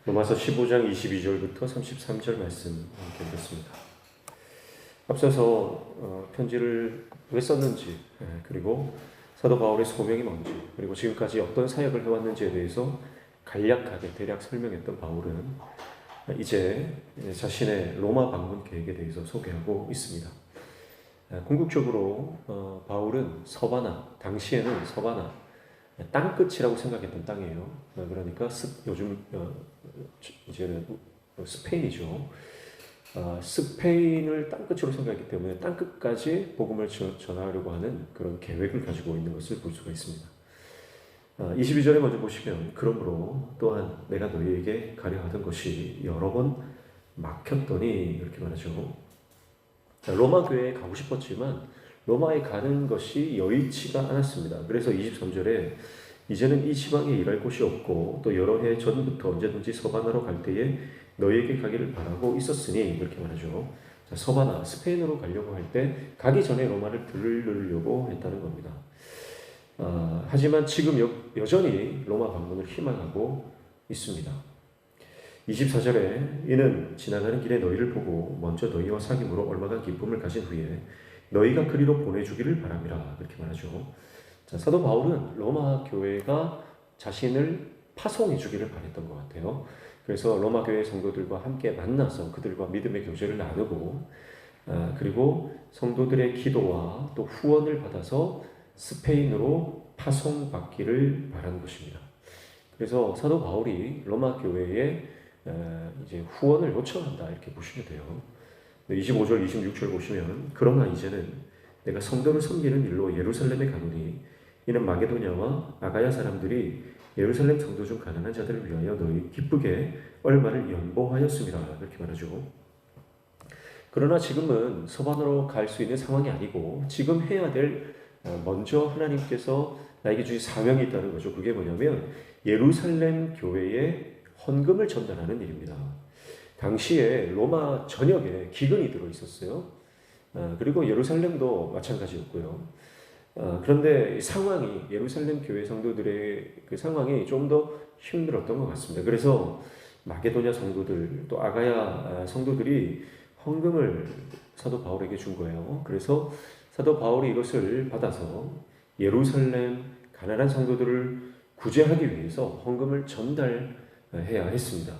로마서 15장 22절부터 33절 말씀 함께 읽겠습니다. 앞서서 편지를 왜 썼는지, 그리고 사도 바울의 소명이 뭔지, 그리고 지금까지 어떤 사역을 해왔는지에 대해서 간략하게 대략 설명했던 바울은 이제 자신의 로마 방문 계획에 대해서 소개하고 있습니다. 궁극적으로 바울은 서바나, 당시에는 서바나, 땅끝이라고 생각했던 땅이에요. 그러니까 요즘 이제는 스페인이죠. 스페인을 땅끝으로 생각했기 때문에 땅끝까지 복음을 전하려고 하는 그런 계획을 가지고 있는 것을 볼 수가 있습니다. 22절에 먼저 보시면, 그러므로 또한 내가 너희에게 가려 하던 것이 여러 번 막혔더니, 이렇게 말하죠. 로마 교회에 가고 싶었지만 로마에 가는 것이 여의치가 않았습니다. 그래서 23절에 이제는 이 지방에 일할 곳이 없고 또 여러 해 전부터 언제든지 서바나로 갈 때에 너희에게 가기를 바라고 있었으니, 이렇게 말하죠. 자, 서바나, 스페인으로 가려고 할 때 가기 전에 로마를 들르려고 했다는 겁니다. 하지만 지금 여전히 로마 방문을 희망하고 있습니다. 24절에 이는 지나가는 길에 너희를 보고 먼저 너희와 사귐으로 얼마간 기쁨을 가진 후에 너희가 그리로 보내주기를 바람이라, 이렇게 말하죠. 자, 사도 바울은 로마 교회가 자신을 파송해 주기를 바랬던 것 같아요. 그래서 로마 교회 성도들과 함께 만나서 그들과 믿음의 교제를 나누고, 그리고 성도들의 기도와 또 후원을 받아서 스페인으로 파송받기를 바라는 것입니다. 그래서 사도 바울이 로마 교회에 이제 후원을 요청한다, 이렇게 보시면 돼요. 25절, 26절 보시면, 그러나 이제는 내가 성도를 섬기는 일로 예루살렘에 가노니 이는 마게도냐와 아가야 사람들이 예루살렘 성도 중 가난한 자들을 위하여 너희 기쁘게 얼마를 연보하였음이라, 이렇게 말하죠. 그러나 지금은 서반으로 갈 수 있는 상황이 아니고 지금 해야 될 먼저 하나님께서 나에게 주신 사명이 있다는 거죠. 그게 뭐냐면 예루살렘 교회에 헌금을 전달하는 일입니다. 당시에 로마 전역에 기근이 들어 있었어요. 그리고 예루살렘도 마찬가지였고요. 그런데 상황이, 예루살렘 교회 성도들의 그 상황이 좀 더 힘들었던 것 같습니다. 그래서 마게도냐 성도들, 또 아가야 성도들이 헌금을 사도 바울에게 준 거예요. 그래서 사도 바울이 이것을 받아서 예루살렘 가난한 성도들을 구제하기 위해서 헌금을 전달해야 했습니다.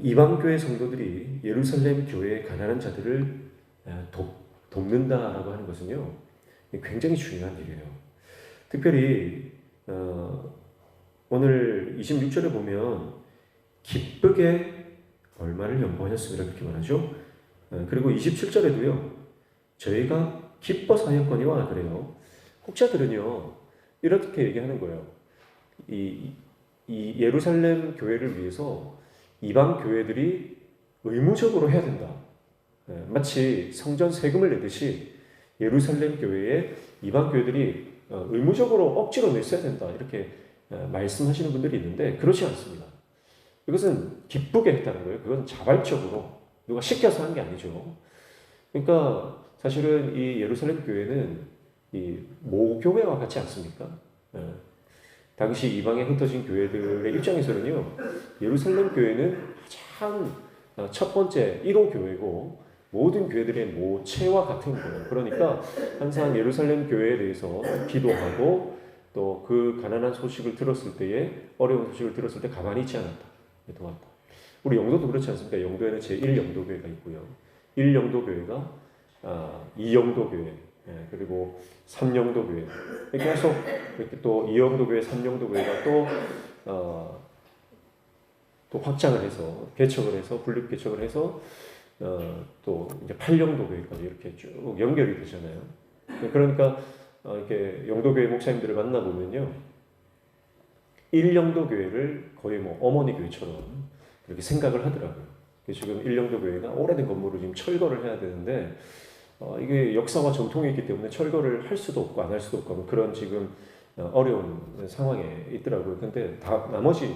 이방교회 성도들이 예루살렘 교회의 가난한 자들을 돕는다라고 하는 것은요, 굉장히 중요한 일이에요. 특별히 오늘 26절에 보면 기쁘게 얼마를 연보하였습니다, 그렇게 말하죠. 그리고 27절에도요, 저희가 기뻐서 하였거니와, 그래요. 혹자들은요 이렇게 얘기하는 거예요. 이 예루살렘 교회를 위해서 이방 교회들이 의무적으로 해야 된다. 마치 성전 세금을 내듯이 예루살렘 교회에 이방 교회들이 의무적으로 억지로 냈어야 된다, 이렇게 말씀하시는 분들이 있는데 그렇지 않습니다. 이것은 기쁘게 했다는 거예요. 그건 자발적으로 누가 시켜서 한 게 아니죠. 그러니까 사실은 이 예루살렘 교회는 이 모교회와 같지 않습니까? 당시 이방에 흩어진 교회들의 입장에서는요, 예루살렘 교회는 가장 첫 번째 1호 교회고 모든 교회들의 모체와 같은 거예요. 그러니까 항상 예루살렘 교회에 대해서 기도하고 또 그 가난한 소식을 들었을 때에, 어려운 소식을 들었을 때 가만히 있지 않았다, 도왔다. 우리 영도도 그렇지 않습니까? 영도에는 제1영도교회가 있고요, 1영도교회가 2영도교회, 그리고 3영도교회, 이렇게 해서 이렇게 또 2영도교회, 3영도교회가 또 확장을 해서 개척을 해서 분립 개척을 해서 또 이제 8영도교회까지 이렇게 쭉 연결이 되잖아요. 그러니까 이렇게 영도교회 목사님들을 만나보면요, 1영도교회를 거의 뭐 어머니 교회처럼 그렇게 생각을 하더라고요. 지금 1영도교회가 오래된 건물을 지금 철거를 해야 되는데 이게 역사와 전통이 있기 때문에 철거를 할 수도 없고 안 할 수도 없고 그런 지금 어려운 상황에 있더라고요. 근데 다 나머지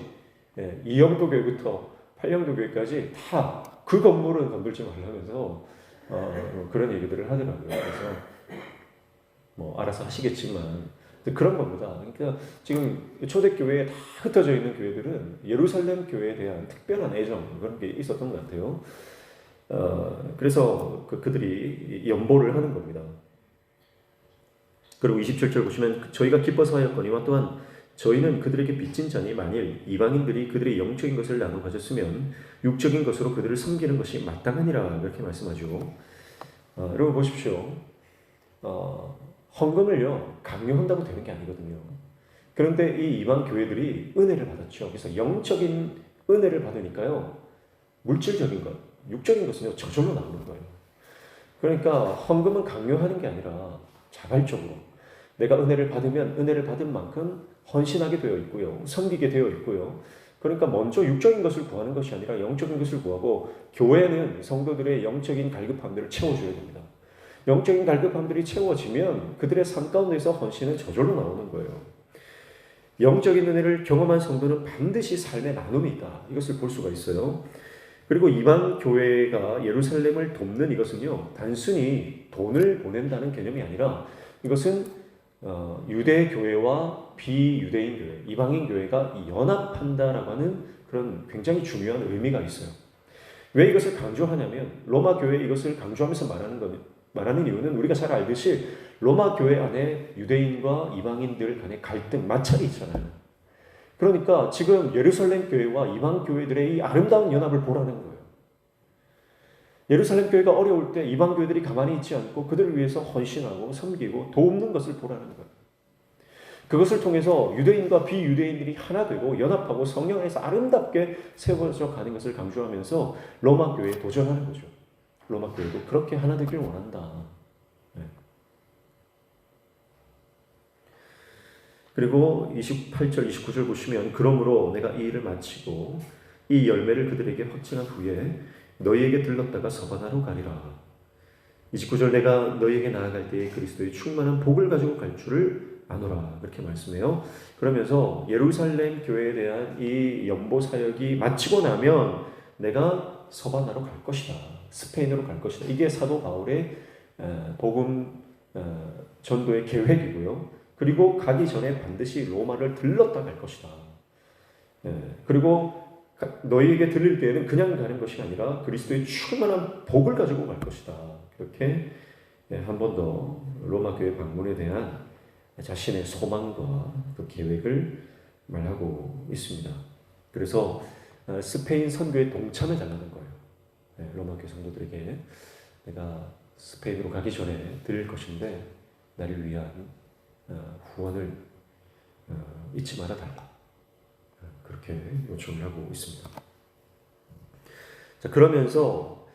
2영도 교회부터 8영도 교회까지 다 그 건물은 건들지 말라면서 그런 얘기들을 하더라고요. 그래서 뭐 알아서 하시겠지만 그런 겁니다. 그러니까 지금 초대교회에 다 흩어져 있는 교회들은 예루살렘 교회에 대한 특별한 애정 그런 게 있었던 것 같아요. 그래서 그들이 연보를 하는 겁니다. 그리고 27절 보시면 저희가 기뻐서 하였거니와 또한 저희는 그들에게 빚진 자니 만일 이방인들이 그들의 영적인 것을 나눠 가졌으면 육적인 것으로 그들을 섬기는 것이 마땅하니라 이렇게 말씀하죠. 여러분 보십시오. 헌금을요 강요한다고 되는 게 아니거든요. 그런데 이 이방 교회들이 은혜를 받았죠. 그래서 영적인 은혜를 받으니까요 물질적인 것, 육적인 것은 저절로 나오는 거예요. 그러니까 헌금은 강요하는 게 아니라 자발적으로 내가 은혜를 받으면 은혜를 받은 만큼 헌신하게 되어 있고요. 섬기게 되어 있고요. 그러니까 먼저 육적인 것을 구하는 것이 아니라 영적인 것을 구하고 교회는 성도들의 영적인 갈급함들을 채워줘야 됩니다. 영적인 갈급함들이 채워지면 그들의 삶 가운데서 헌신은 저절로 나오는 거예요. 영적인 은혜를 경험한 성도는 반드시 삶의 나눔이 있다. 이것을 볼 수가 있어요. 그리고 이방 교회가 예루살렘을 돕는 이것은요 단순히 돈을 보낸다는 개념이 아니라 이것은 유대 교회와 비유대인 교회, 이방인 교회가 연합한다라고 하는 그런 굉장히 중요한 의미가 있어요. 왜 이것을 강조하냐면 로마 교회 이것을 강조하면서 말하는 이유는 우리가 잘 알듯이 로마 교회 안에 유대인과 이방인들 간의 갈등, 마찰이 있잖아요. 그러니까 지금 예루살렘 교회와 이방 교회들의 이 아름다운 연합을 보라는 거예요. 예루살렘 교회가 어려울 때 이방 교회들이 가만히 있지 않고 그들을 위해서 헌신하고 섬기고 돕는 것을 보라는 거예요. 그것을 통해서 유대인과 비유대인들이 하나 되고 연합하고 성령 안에서 아름답게 세워져 가는 것을 강조하면서 로마 교회에 도전하는 거죠. 로마 교회도 그렇게 하나 되길 원한다. 네. 그리고 28절, 29절 보시면 그러므로 내가 이 일을 마치고 이 열매를 그들에게 확증한 후에 너희에게 들렀다가 서바나로 가리라. 29절 내가 너희에게 나아갈 때에 그리스도의 충만한 복을 가지고 갈 줄을 아노라 그렇게 말씀해요. 그러면서 예루살렘 교회에 대한 이 연보 사역이 마치고 나면 내가 서바나로 갈 것이다. 스페인으로 갈 것이다. 이게 사도 바울의 복음 전도의 계획이고요. 그리고 가기 전에 반드시 로마를 들렀다 갈 것이다. 그리고 너희에게 들릴 때에는 그냥 가는 것이 아니라 그리스도의 충만한 복을 가지고 갈 것이다. 그렇게 한 번 더 로마 교회 방문에 대한 자신의 소망과 그 계획을 말하고 있습니다. 그래서 스페인 선교에 동참해 달라는 거예요. 로마 교회 성도들에게 내가 스페인으로 가기 전에 드릴 것인데 나를 위한 후원을 잊지 말아 달라. 그렇게 요청을 하고 있습니다. 자, 그러면서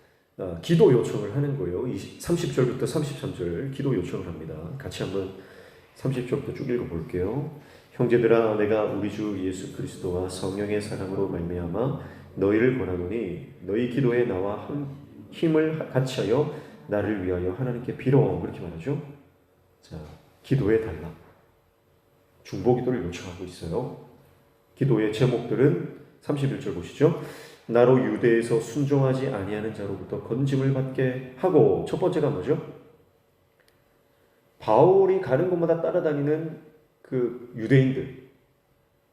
기도 요청을 하는 거예요. 30절부터 33절 기도 요청을 합니다. 같이 한번 30절부터 쭉 읽어볼게요. 형제들아 내가 우리 주 예수 그리스도와 성령의 사랑으로 말미암아 너희를 권하노니 너희 기도에 나와 힘을 같이하여 나를 위하여 하나님께 빌어 그렇게 말하죠. 자, 기도해 달라. 중보기도를 요청하고 있어요. 기도의 제목들은 31절 보시죠. 나로 유대에서 순종하지 아니하는 자로부터 건짐을 받게 하고 첫 번째가 뭐죠? 바울이 가는 곳마다 따라다니는 그 유대인들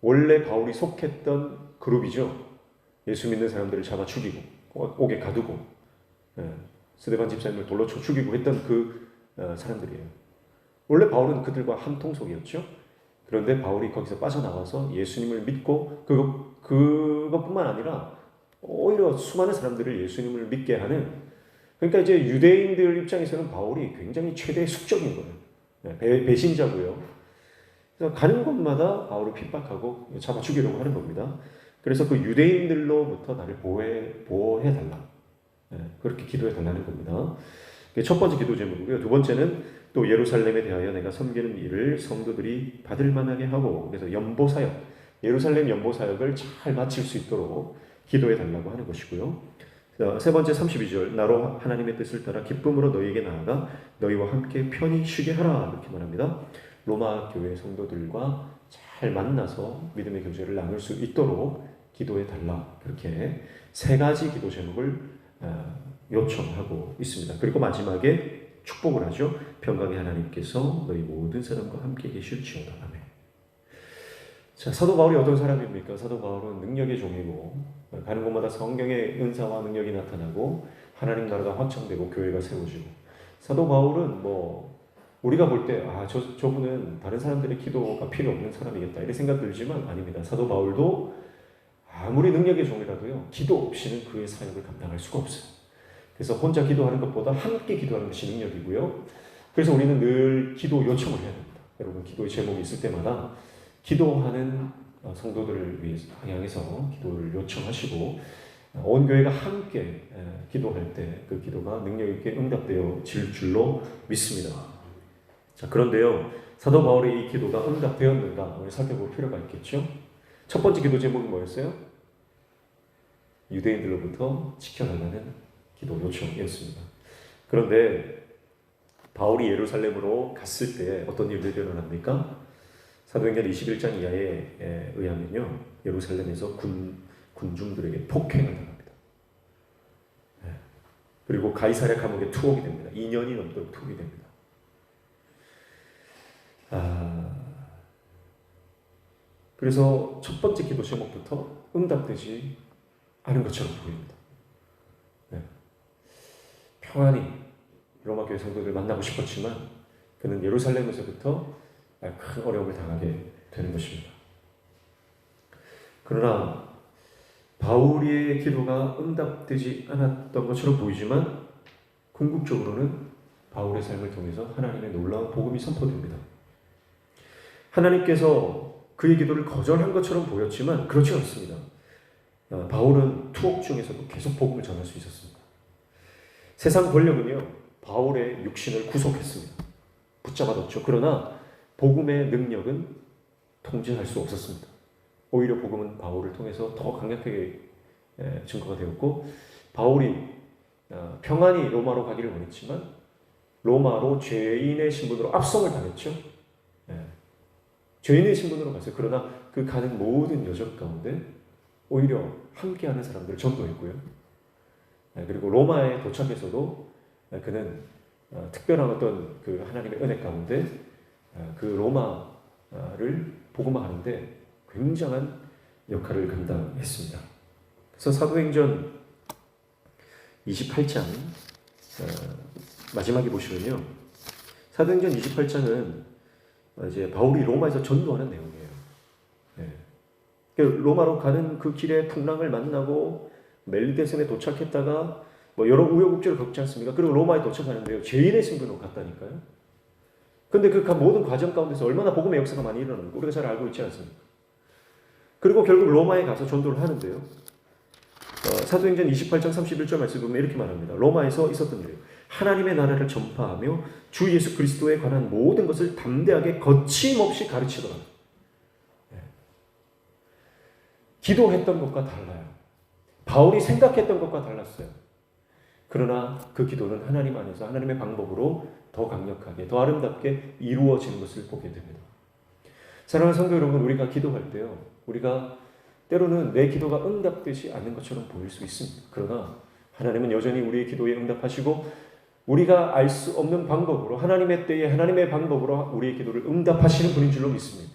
원래 바울이 속했던 그룹이죠. 예수 믿는 사람들을 잡아 죽이고 옥에 가두고 스데반 집사님을 돌로 쳐 죽이고 했던 그 사람들이에요. 원래 바울은 그들과 한 통속이었죠. 그런데 바울이 거기서 빠져나와서 예수님을 믿고 그것뿐만 아니라 오히려 수많은 사람들을 예수님을 믿게 하는 그러니까 이제 유대인들 입장에서는 바울이 굉장히 최대의 숙적인 거예요. 배신자고요. 그래서 가는 곳마다 바울을 핍박하고 잡아 죽이려고 하는 겁니다. 그래서 그 유대인들로부터 나를 보호해 달라. 그렇게 기도해 달라는 겁니다. 첫 번째 기도 제목이고요. 두 번째는 또 예루살렘에 대하여 내가 섬기는 일을 성도들이 받을 만하게 하고 그래서 연보 사역, 예루살렘 연보 사역을 잘 마칠 수 있도록 기도해 달라고 하는 것이고요. 세 번째 32절 나로 하나님의 뜻을 따라 기쁨으로 너희에게 나아가 너희와 함께 편히 쉬게 하라 이렇게 말합니다. 로마 교회 성도들과 잘 만나서 믿음의 교제를 나눌 수 있도록 기도해 달라 그렇게 세 가지 기도 제목을 요청하고 있습니다. 그리고 마지막에 축복을 하죠. 평강의 하나님께서 너희 모든 사람과 함께 계실지어다. 아멘. 자, 사도 바울이 어떤 사람입니까? 사도 바울은 능력의 종이고 가는 곳마다 성경의 은사와 능력이 나타나고 하나님 나라가 확장되고 교회가 세워지고, 사도 바울은 우리가 볼 때 저분은 다른 사람들의 기도가 필요 없는 사람이겠다 이런 생각 들지만 아닙니다. 사도 바울도 아무리 능력의 종이라도요, 기도 없이는 그의 사역을 감당할 수가 없어요. 그래서 혼자 기도하는 것보다 함께 기도하는 것이 능력이고요. 그래서 우리는 늘 기도 요청을 해야 됩니다. 여러분, 기도의 제목이 있을 때마다 기도하는 성도들을 위해서 향해서 기도를 요청하시고 온 교회가 함께 기도할 때 그 기도가 능력 있게 응답되어질 줄로 믿습니다. 자, 그런데요, 사도 바울의 이 기도가 응답되었는가 우리 살펴볼 필요가 있겠죠. 첫 번째 기도 제목이 뭐였어요? 유대인들로부터 지켜나가는 기도 요청이었습니다. 그런데 바울이 예루살렘으로 갔을 때 어떤 일들이 일어납니까? 사도행전 21장 이하에 의하면요, 예루살렘에서 군중들에게 폭행을 당합니다. 그리고 가이사랴 감옥에 투옥이 됩니다. 2년이 넘도록 투옥이 됩니다. 그래서 첫 번째 기도 제목부터 응답되지 않은 것처럼 보입니다. 평안히 로마 교회 성도들 만나고 싶었지만 그는 예루살렘에서부터 큰 어려움을 당하게 되는 것입니다. 그러나 바울의 기도가 응답되지 않았던 것처럼 보이지만 궁극적으로는 바울의 삶을 통해서 하나님의 놀라운 복음이 선포됩니다. 하나님께서 그의 기도를 거절한 것처럼 보였지만 그렇지 않습니다. 바울은 투옥 중에서도 계속 복음을 전할 수 있었습니다. 세상 권력은요, 바울의 육신을 구속했습니다. 붙잡아뒀죠. 그러나 복음의 능력은 통제할 수 없었습니다. 오히려 복음은 바울을 통해서 더 강력하게 증거가 되었고, 바울이 평안히 로마로 가기를 원했지만 로마로 죄인의 신분으로 압송을 당했죠. 죄인의 신분으로 갔어요. 그러나 그 가는 모든 여정 가운데 오히려 함께하는 사람들을 전도했고요. 그리고 로마에 도착해서도 그는 특별한 어떤 그 하나님의 은혜 가운데 그 로마를 복음화하는데 굉장한 역할을 감당했습니다. 그래서 사도행전 28장 마지막에 보시면요, 사도행전 28장은 이제 바울이 로마에서 전도하는 내용이에요. 로마로 가는 그 길에 풍랑을 만나고 멜리데선에 도착했다가 여러 우여곡절을 겪지 않습니까? 그리고 로마에 도착하는데요, 죄인의 신분으로 갔다니까요. 근데 그 모든 과정 가운데서 얼마나 복음의 역사가 많이 일어나는 거 우리가 잘 알고 있지 않습니까? 그리고 결국 로마에 가서 전도를 하는데요, 사도행전 28장 31절 말씀 보면 이렇게 말합니다. 로마에서 있었던 일이에요. 하나님의 나라를 전파하며 주 예수 그리스도에 관한 모든 것을 담대하게 거침없이 가르치더라. 기도했던 것과 달라요. 바울이 생각했던 것과 달랐어요. 그러나 그 기도는 하나님 안에서 하나님의 방법으로 더 강력하게, 더 아름답게 이루어지는 것을 보게 됩니다. 사랑하는 성도 여러분, 우리가 기도할 때요, 우리가 때로는 내 기도가 응답되지 않는 것처럼 보일 수 있습니다. 그러나 하나님은 여전히 우리의 기도에 응답하시고 우리가 알 수 없는 방법으로, 하나님의 때에 하나님의 방법으로 우리의 기도를 응답하시는 분인 줄로 믿습니다.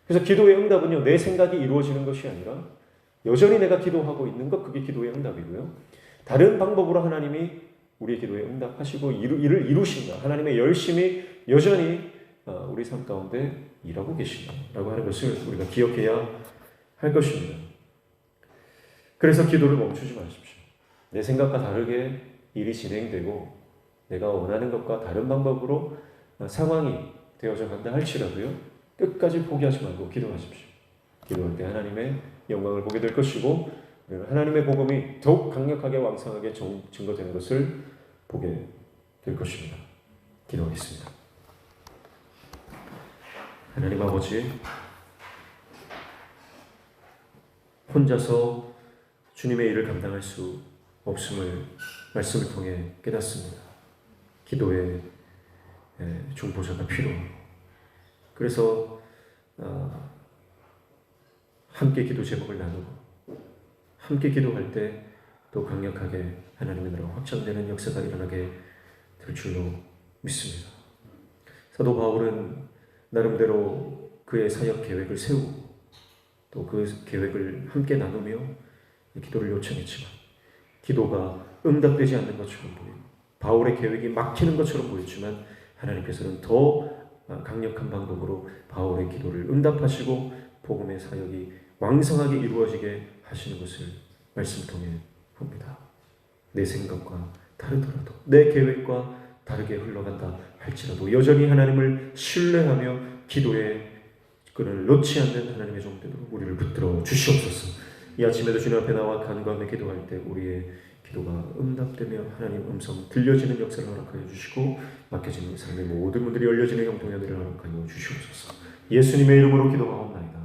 그래서 기도의 응답은요, 내 생각이 이루어지는 것이 아니라 여전히 내가 기도하고 있는 것, 그게 기도의 응답이고요. 다른 방법으로 하나님이 우리의 기도에 응답하시고 이를 이루신다. 하나님의 열심히 여전히 우리 삶 가운데 일하고 계신다라고 하는 것을 우리가 기억해야 할 것입니다. 그래서 기도를 멈추지 마십시오. 내 생각과 다르게 일이 진행되고 내가 원하는 것과 다른 방법으로 상황이 되어져 간다 할지라도요, 끝까지 포기하지 말고 기도하십시오. 기도할 때 하나님의 영광을 보게 될 것이고 하나님의 복음이 더욱 강력하게 왕성하게 증거되는 것을 보게 될 것입니다. 기도하겠습니다. 하나님 아버지, 혼자서 주님의 일을 감당할 수 없음을 말씀을 통해 깨닫습니다. 기도의 중보자가 필요하고, 그래서 함께 기도 제목을 나누고 함께 기도할 때 또 강력하게 하나님의 나라가 확장되는 역사가 일어나게 될 줄로 믿습니다. 사도 바울은 나름대로 그의 사역 계획을 세우고 또 그 계획을 함께 나누며 기도를 요청했지만 기도가 응답되지 않는 것처럼 보이고 바울의 계획이 막히는 것처럼 보였지만 하나님께서는 더 강력한 방법으로 바울의 기도를 응답하시고 복음의 사역이 왕성하게 이루어지게 하시는 것을 말씀 통해 봅니다. 내 생각과 다르더라도 내 계획과 다르게 흘러간다 할지라도 여전히 하나님을 신뢰하며 기도의 끈을 놓지 않는 하나님의 종되도록 우리를 붙들어 주시옵소서. 이 아침에도 주님 앞에 나와 간구하며 기도할 때 우리의 기도가 응답되며 하나님 음성 들려지는 역사를 허락하여 주시고 맡겨지는 삶의 모든 문들이 열려지는 형통의 은혜를 허락하여 주시옵소서. 예수님의 이름으로 기도하옵나이다.